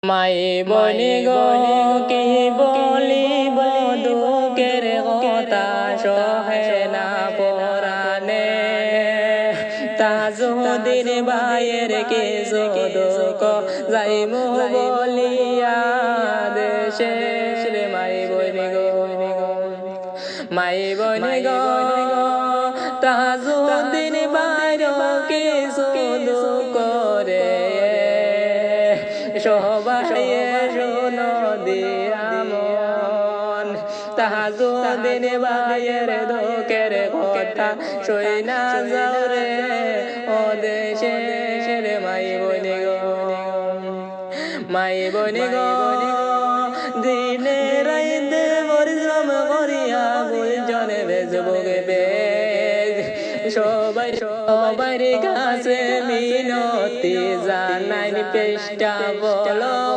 মাই বনি গো কি বলিব দুঃখের কথা সহে না পরাণে তাজুদ্দিন ভাইয়ের কিছু দুঃখ যাইমু বলিয়া দেশে মাই বনি গো তাজুদ্দিন ভাইয়ের কিছু দুঃখ রে সবাই শোনো দিয়া মন তাজুদ্দিন ভাইয়ের দুঃখের কথা শোনা যাও রে ও দেশের মাই বনি গো দিনে রাইতে পরিশ্রম করিয়া গুলজনে ফেসবুকে পেজ সবাই কাছে মিনতি জানাই পেষ্টা বলো